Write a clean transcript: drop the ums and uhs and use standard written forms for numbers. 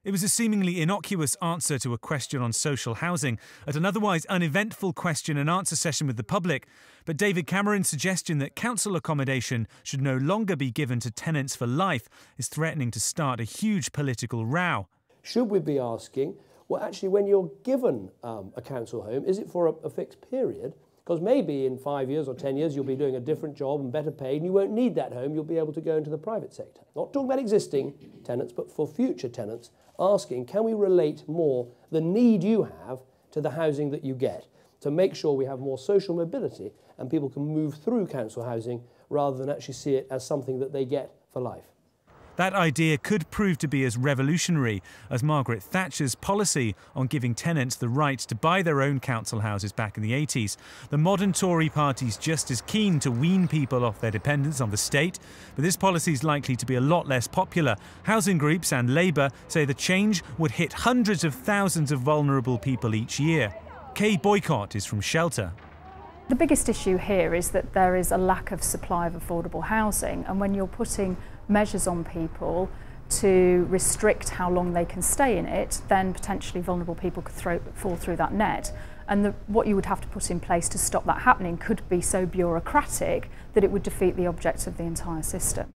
It was a seemingly innocuous answer to a question on social housing at an otherwise uneventful question and answer session with the public. But David Cameron's suggestion that council accommodation should no longer be given to tenants for life is threatening to start a huge political row. Should we be asking, well, actually, when you're given a council home, is it for a fixed period? Because maybe in 5 years or 10 years you'll be doing a different job and better paid and you won't need that home, you'll be able to go into the private sector. Not talking about existing tenants, but for future tenants, asking, can we relate more the need you have to the housing that you get, to make sure we have more social mobility and people can move through council housing rather than actually see it as something that they get for life. That idea could prove to be as revolutionary as Margaret Thatcher's policy on giving tenants the right to buy their own council houses back in the 80s. The modern Tory party's just as keen to wean people off their dependence on the state, but this policy is likely to be a lot less popular. Housing groups and Labour say the change would hit hundreds of thousands of vulnerable people each year. Kay Boycott is from Shelter. The biggest issue here is that there is a lack of supply of affordable housing, and when you're putting measures on people to restrict how long they can stay in it, then potentially vulnerable people could fall through that net. And what you would have to put in place to stop that happening could be so bureaucratic that it would defeat the object of the entire system.